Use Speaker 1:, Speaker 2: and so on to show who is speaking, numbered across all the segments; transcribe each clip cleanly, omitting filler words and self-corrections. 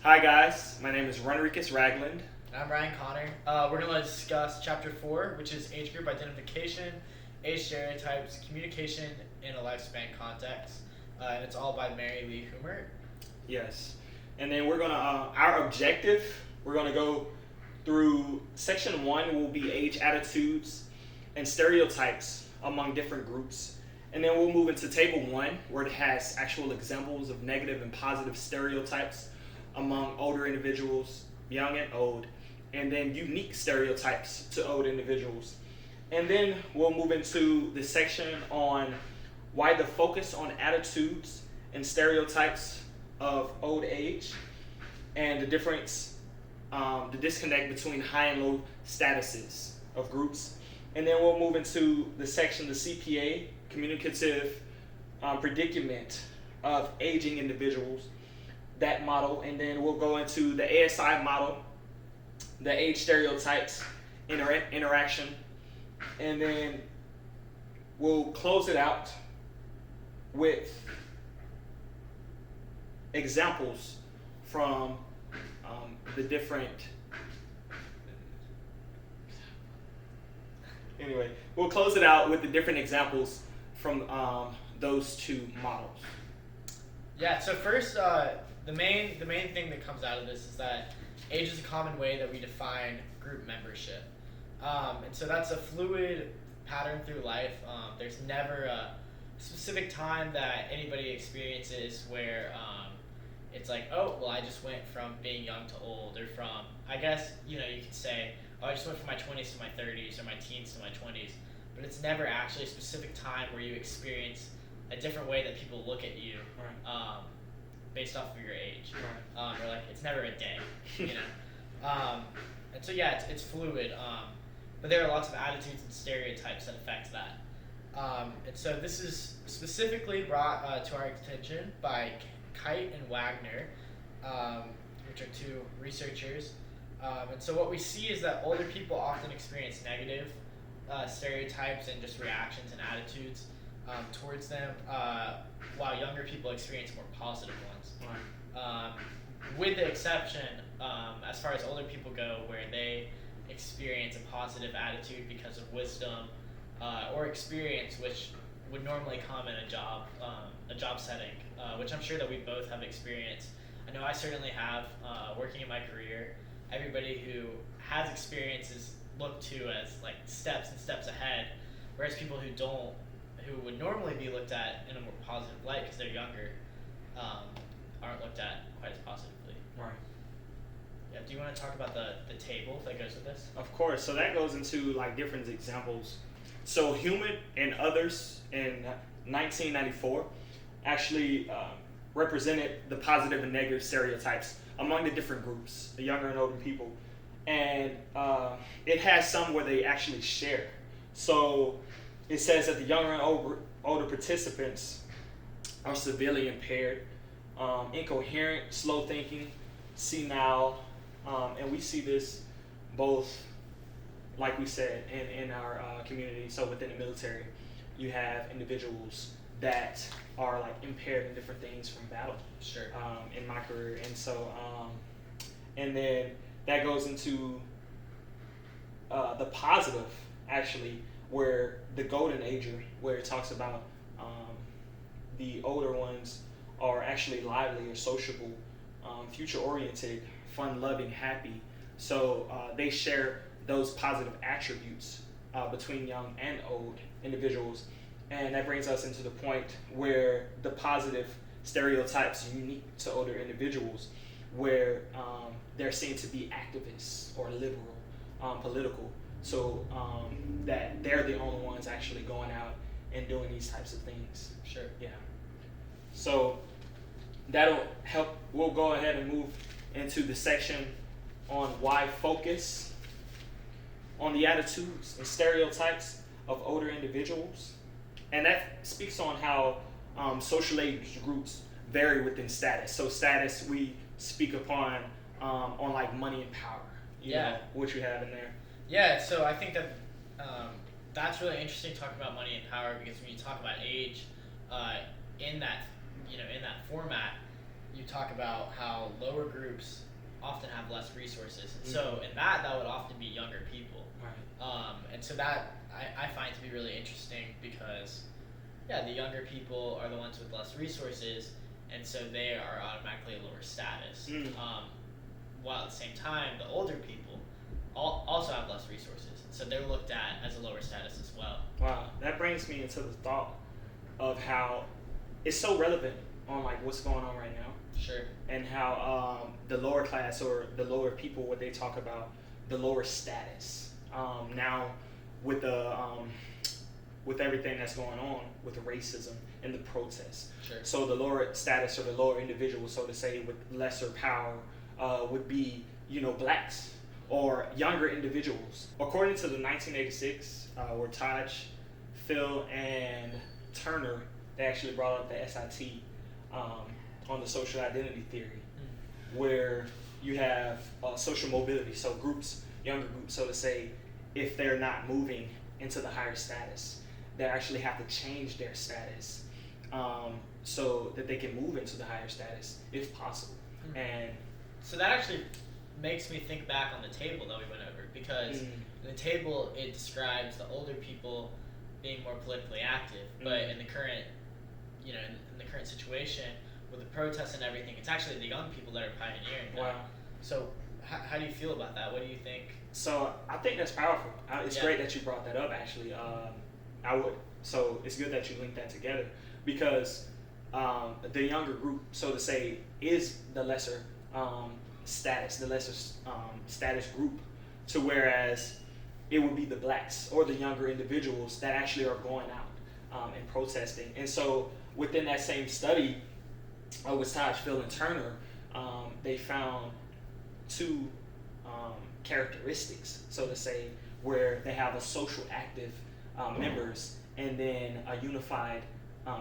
Speaker 1: Hi guys, my name is Ronriquez Ragland.
Speaker 2: I'm Ryan Connor. We're going to discuss Chapter 4, which is age group identification, age stereotypes, communication in a lifespan context. And it's all by Mary Lee Humert.
Speaker 1: Yes, and then our objective, we're gonna go through section 1 will be age attitudes and stereotypes among different groups. And then we'll move into table 1 where it has actual examples of negative and positive stereotypes among older individuals, young and old, and then unique stereotypes to old individuals. And then we'll move into the section on why the focus on attitudes and stereotypes of old age and the difference, the disconnect between high and low statuses of groups. And then we'll move into the section, the CPA, communicative predicament of aging individuals, that model. And then we'll go into the ASI model, the age stereotypes, interaction. And then we'll close it out with examples from the different. Anyway, we'll close it out with the different examples from those two models.
Speaker 2: Yeah, so first, the main thing that comes out of this is that age is a common way that we define group membership. And so that's a fluid pattern through life. There's never a specific time that anybody experiences where it's like, oh, well, I just went from being young to old, or from, I guess, you could say, oh, I just went from my 20s to my 30s, or my teens to my 20s. But it's never actually a specific time where you experience a different way that people look at you,
Speaker 1: Right.
Speaker 2: Based off of your age.
Speaker 1: Right.
Speaker 2: Or like, it's never a day, And so, yeah, it's fluid. But there are lots of attitudes and stereotypes that affect that. And so this is specifically brought to our attention by Kite and Wagner, which are two researchers. And so what we see is that older people often experience negative stereotypes and just reactions and attitudes towards them, while younger people experience more positive ones.
Speaker 1: Right.
Speaker 2: With the exception, as far as older people go, where they experience a positive attitude because of wisdom or experience, which would normally come in a job setting, which I'm sure that we both have experienced. I know I certainly have, working in my career. Everybody who has experiences looked to as like steps and steps ahead, whereas people who don't, who would normally be looked at in a more positive light because they're younger, aren't looked at quite as positively.
Speaker 1: Right.
Speaker 2: Yeah. Do you want to talk about the table that goes with this?
Speaker 1: Of course. So that goes into like different examples. So Human and others in 1994 actually represented the positive and negative stereotypes among the different groups, the younger and older people. And it has some where they actually share. So it says that the younger and older participants are severely impaired, incoherent, slow thinking, senile, and we see this both, like we said, in our community. So within the military, you have individuals that are like impaired in different things from battle.
Speaker 2: Sure.
Speaker 1: In my career, and so, and then that goes into the positive, actually, where the golden ager, where it talks about the older ones are actually lively or sociable, future-oriented, fun-loving, happy. So they share those positive attributes between young and old individuals. And that brings us into the point where the positive stereotypes unique to older individuals, where they're seen to be activists or liberal, political. So that they're the only ones actually going out and doing these types of things.
Speaker 2: Sure.
Speaker 1: Yeah. So that'll help. We'll go ahead and move into the section on why focus on the attitudes and stereotypes of older individuals. And that speaks on how social age groups vary within status. So status we speak upon on like money and power, you know, which we have in there.
Speaker 2: Yeah, so I think that that's really interesting talking about money and power, because when you talk about age in that format, you talk about how lower groups often have less resources. And
Speaker 1: Mm-hmm.
Speaker 2: so in that would often be younger people.
Speaker 1: Right.
Speaker 2: And so that I find to be really interesting because, yeah, the younger people are the ones with less resources, and so they are automatically a lower status.
Speaker 1: Mm.
Speaker 2: While at the same time, the older people also have less resources, so they're looked at as a lower status as well.
Speaker 1: Wow, that brings me into the thought of how it's so relevant on like what's going on right now,
Speaker 2: Sure.
Speaker 1: and how the lower class or the lower people, what they talk about, the lower status. Now, with the with everything that's going on with the racism and the protests,
Speaker 2: Sure.
Speaker 1: so the lower status or the lower individuals, so to say, with lesser power, would be blacks or younger individuals. According to the 1986, where Taj, Phil, and Turner, they actually brought up the SIT on the social identity theory, where you have social mobility, so groups, younger groups, so to say, if they're not moving into the higher status, they actually have to change their status so that they can move into the higher status if possible. And
Speaker 2: so that actually makes me think back on the table that we went over, because in the table it describes the older people being more politically active, but in the current in the current situation with the protests and everything, it's actually the young people that are pioneering now.
Speaker 1: Wow.
Speaker 2: So how do you feel about that? What do you think?
Speaker 1: So I think that's powerful. It's
Speaker 2: Yeah.
Speaker 1: great that you brought that up. Actually, So it's good that you linked that together, because the younger group, so to say, is the lesser status, the lesser status group, to whereas it would be the blacks or the younger individuals that actually are going out and protesting. And so within that same study with Taj, Phil, and Turner, they found two characteristics, so to say, where they have a social active members, and then a unified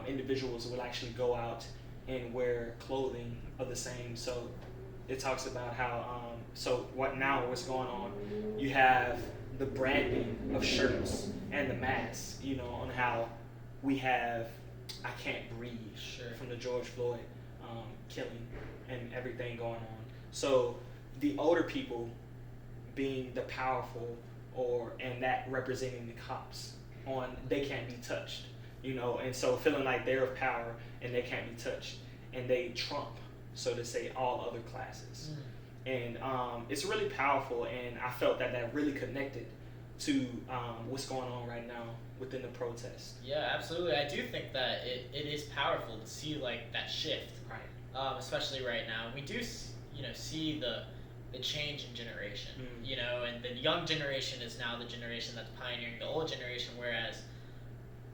Speaker 1: individuals will actually go out and wear clothing of the same. So it talks about how what's going on, you have the branding of shirts and the masks, on how we have I Can't Breathe
Speaker 2: Sure.
Speaker 1: from the George Floyd killing and everything going on. So the older people being the powerful, and that representing the cops on they can't be touched, and so feeling like they're of power and they can't be touched, and they trump, so to say, all other classes. And it's really powerful, and I felt that really connected to what's going on right now within the protest.
Speaker 2: Yeah, absolutely. I do think that it is powerful to see like that shift,
Speaker 1: Right.
Speaker 2: Especially right now. We do see the change in generation, and the young generation is now the generation that's pioneering the old generation, whereas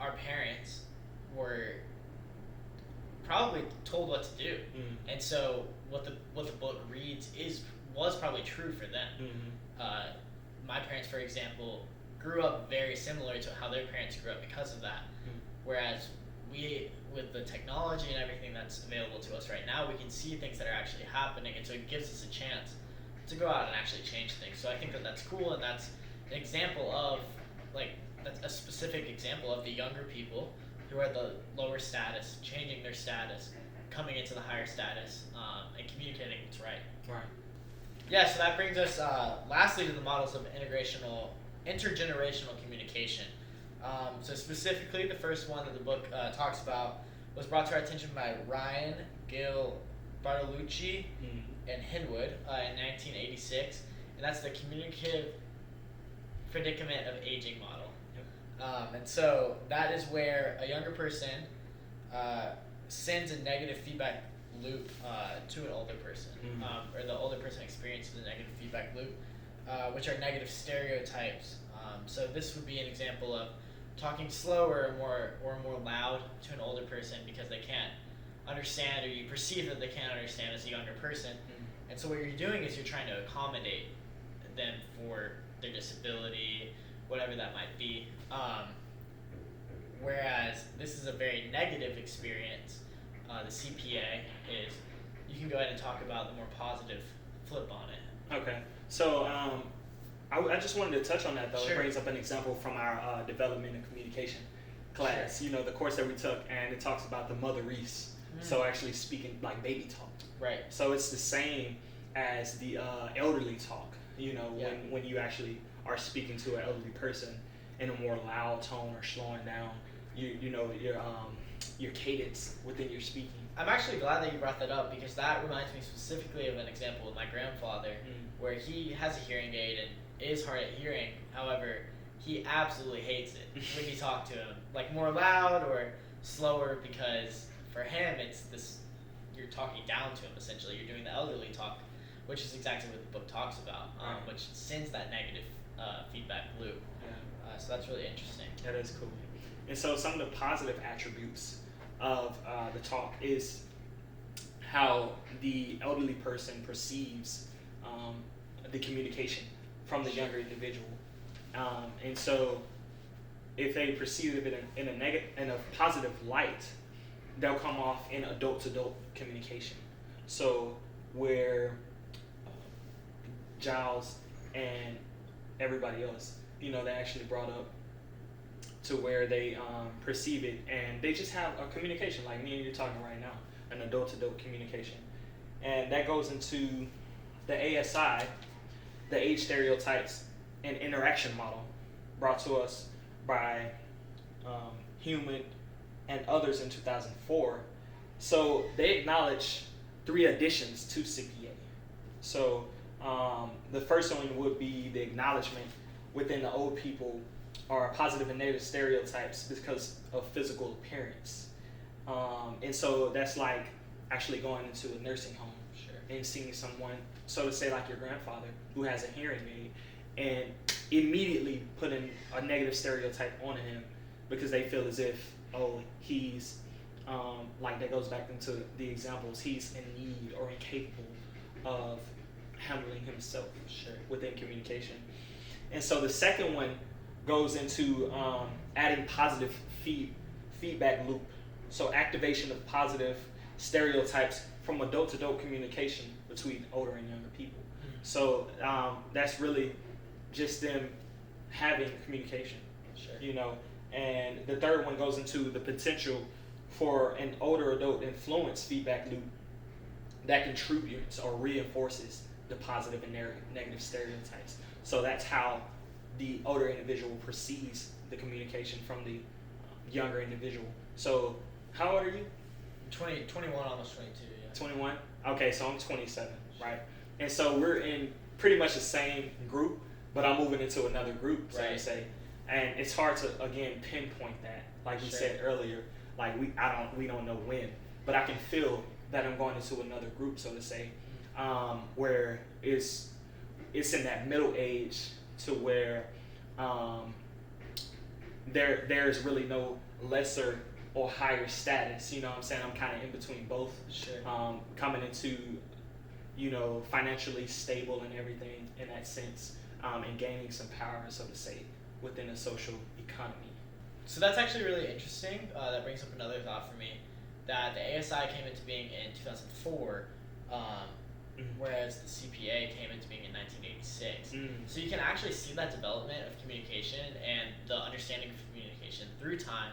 Speaker 2: our parents were probably told what to do, and so what the book reads was probably true for them. My parents, for example, grew up very similar to how their parents grew up because of that. Whereas we, with the technology and everything that's available to us right now, we can see things that are actually happening, and so it gives us a chance to go out and actually change things. So I think that's cool, and that's an example of that's a specific example of the younger people who are the lower status, changing their status, coming into the higher status, and communicating what's right.
Speaker 1: Right.
Speaker 2: Yeah, so that brings us lastly to the models of intergenerational communication. So specifically, the first one that the book talks about was brought to our attention by Ryan, Gil, Bartolucci, and Hinwood in 1986, and that's the communicative predicament of aging model. And so that is where a younger person sends a negative feedback loop to an older person, or the older person experiences a negative feedback loop, which are negative stereotypes. So this would be an example of talking slower or more loud to an older person because they can't understand, or you perceive that they can't understand as a younger person. And so what you're doing is you're trying to accommodate them for their disability, whatever that might be. Whereas this is a very negative experience. The CPA is, you can go ahead and talk about the more positive flip on it.
Speaker 1: Okay. So I just wanted to touch on that, though.
Speaker 2: Sure.
Speaker 1: It brings up an example from our development and communication class,
Speaker 2: Sure.
Speaker 1: the course that we took, and it talks about the motherese. So actually speaking like baby talk.
Speaker 2: Right.
Speaker 1: So it's the same as the elderly talk. You know,
Speaker 2: Yeah.
Speaker 1: when you actually are speaking to an elderly person in a more loud tone or slowing down, you know your cadence within your speaking.
Speaker 2: I'm actually glad that you brought that up because that reminds me specifically of an example with my grandfather, where he has a hearing aid and is hard at hearing. However, he absolutely hates it when you talk to him, like more loud or slower, because for him it's this, you're talking down to him essentially. You're doing the elderly talk, which is exactly what the book talks about, which sends that negative feedback loop.
Speaker 1: Yeah.
Speaker 2: So that's really interesting.
Speaker 1: That is cool. And so some of the positive attributes of the talk is how the elderly person perceives the communication from the younger individual. And so if they perceive it in a positive light, they'll come off in adult-to-adult communication. So where Giles and everybody else, you know, they actually brought up to where they perceive it, and they just have a communication like me and you're talking right now, an adult-to-adult communication. And that goes into the ASI, the age stereotypes and interaction model, brought to us by Human and others in 2004. So they acknowledge 3 additions to CPA. So the first one would be the acknowledgement within the old people are positive and negative stereotypes because of physical appearance. And so that's like actually going into a nursing home and seeing someone, so to say like your grandfather, who has a hearing aid, and immediately putting a negative stereotype on him because they feel as if, oh, he's, like that goes back into the examples, he's in need or incapable of handling himself within communication. And so the second one goes into adding positive feedback loop. So activation of positive stereotypes from adult-to-adult communication between older and younger people. So that's really just them having communication, you know. And the third one goes into the potential for an older adult influence feedback loop that contributes or reinforces the positive and negative stereotypes. So that's how the older individual perceives the communication from the younger individual. So how old are you?
Speaker 2: 21, almost 22. Yeah.
Speaker 1: 21? Okay, so I'm 27, right? And so we're in pretty much the same group, but I'm moving into another group, so to say. And it's hard to, again, pinpoint that. Like we said earlier, like we don't know when, but I can feel that I'm going into another group, so to say, where it's in that middle age to where there's really no lesser or higher status. You know what I'm saying? I'm kind of in between both. Coming into, you know, financially stable and everything in that sense, and gaining some power, so to say, within a social economy.
Speaker 2: So that's actually really interesting. That brings up another thought for me, that the ASI came into being in 2004, whereas the CPA came into being in 1986. So you can actually see that development of communication and the understanding of communication through time,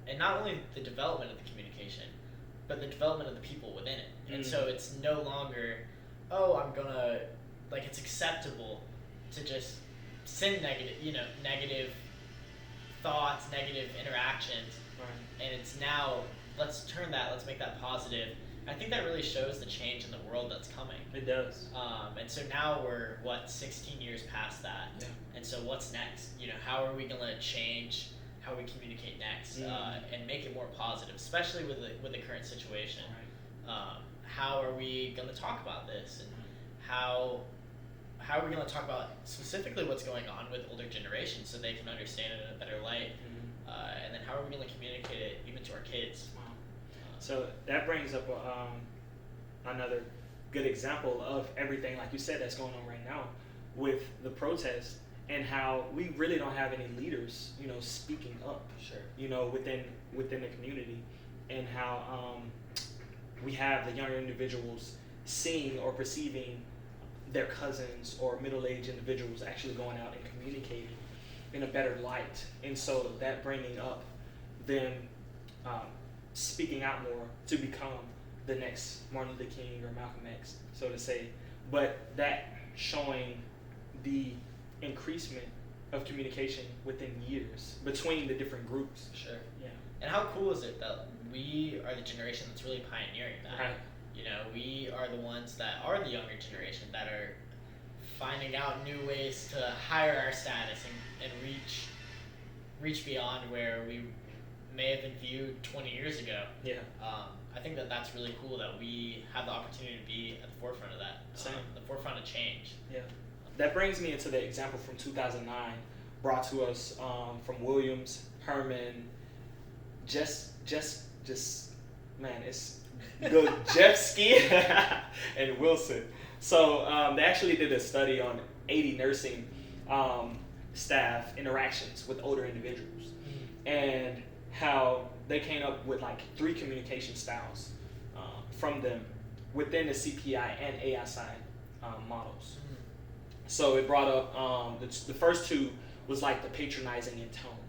Speaker 2: and not only the development of the communication, but the development of the people within it. And so it's no longer, oh, I'm gonna, like, it's acceptable to just send negative thoughts, negative interactions, and it's now, let's make that positive. I think that really shows the change in the world that's coming.
Speaker 1: It does.
Speaker 2: And so now we're 16 years past that, and so what's next? You know, how are we gonna change how we communicate next, and make it more positive, especially with the current situation? How are we gonna talk about this, and how are we gonna talk about specifically what's going on with older generations so they can understand it in a better light? And then how are we gonna communicate it even to our kids?
Speaker 1: So that brings up another good example of everything, like you said, that's going on right now with the protest, and how we really don't have any leaders, you know, speaking up, you know, within the community, and how we have the younger individuals seeing or perceiving their cousins or middle-aged individuals actually going out and communicating in a better light. And so that bringing up them speaking out more to become the next Martin Luther King or Malcolm X, so to say, but that showing the increasement of communication within years between the different groups.
Speaker 2: Sure.
Speaker 1: Yeah.
Speaker 2: And how cool is it that we are the generation that's really pioneering that?
Speaker 1: Right.
Speaker 2: You know, we are the ones that are the younger generation that are finding out new ways to higher our status and reach beyond where we may have been viewed 20 years ago.
Speaker 1: Yeah.
Speaker 2: I think that that's really cool that we have the opportunity to be at the forefront of that.
Speaker 1: Same.
Speaker 2: The forefront of change.
Speaker 1: Yeah. That brings me into the example from 2009 brought to us from Williams, Herman, man, it's Jeffsky and Wilson. So they actually did a study on 80 nursing staff interactions with older individuals and how they came up with like 3 communication styles from them within the CPI and ASI models. So it brought up the first 2 was like the patronizing in tone.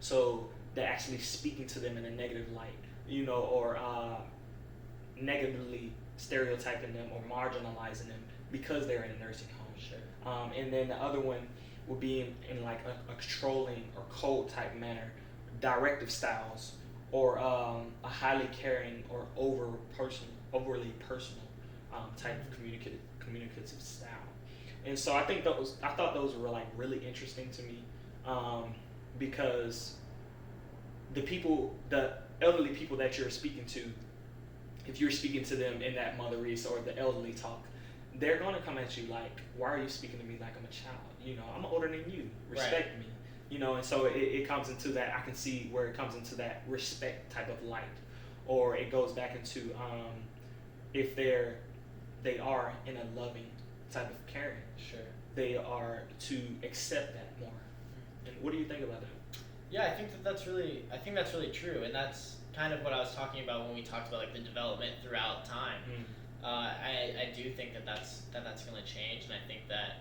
Speaker 1: So they're actually speaking to them in a negative light, you know, or negatively stereotyping them or marginalizing them because they're in a nursing home.
Speaker 2: Sure.
Speaker 1: And then the other one would be in like a controlling or cold type manner, directive styles, or a highly caring or overly personal type of communicative style. And so I thought those were like really interesting to me because the elderly people that you're speaking to, if you're speaking to them in that motherese or the elderly talk, they're going to come at you like, why are you speaking to me like I'm a child? You know, I'm older than you. Respect me. You know, and so it comes into that. I can see where it comes into that respect type of light, or it goes back into if they are in a loving type of caring.
Speaker 2: Sure.
Speaker 1: They are to accept that more. And what do you think about that?
Speaker 2: Yeah, I think that's really true, and that's kind of what I was talking about when we talked about like the development throughout time. I do think that's going to change, and I think that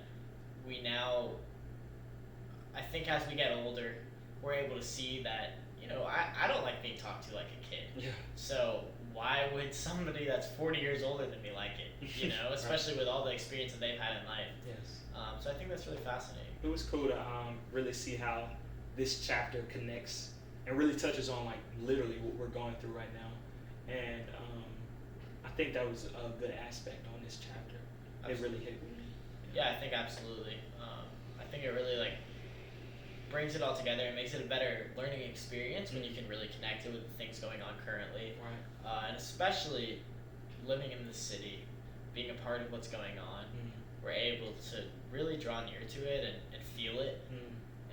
Speaker 2: I think as we get older, we're able to see that, you know, I don't like being talked to like a kid.
Speaker 1: Yeah.
Speaker 2: So why would somebody that's 40 years older than me like it? You know, especially with all the experience that they've had in life.
Speaker 1: Yes.
Speaker 2: So I think that's really fascinating.
Speaker 1: It was cool to really see how this chapter connects and really touches on like literally what we're going through right now. And I think that was a good aspect on this chapter. Absolutely. It really hit with me.
Speaker 2: Yeah, I think absolutely. I think it really like brings it all together and makes it a better learning experience when you can really connect it with the things going on currently.
Speaker 1: Right.
Speaker 2: And especially living in the city, being a part of what's going on, we're able to really draw near to it and feel it.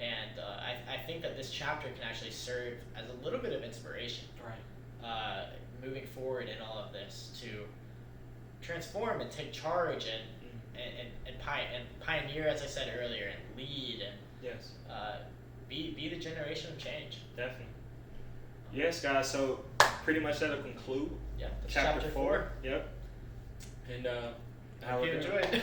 Speaker 2: And I think that this chapter can actually serve as a little bit of inspiration.
Speaker 1: Right.
Speaker 2: Moving forward in all of this to transform and take charge and pioneer, as I said earlier, and lead and
Speaker 1: yes.
Speaker 2: Be the generation of change.
Speaker 1: Definitely. Yes, guys. So pretty much that'll conclude.
Speaker 2: Yeah.
Speaker 1: Chapter 4. Yep. And
Speaker 2: I hope you enjoyed.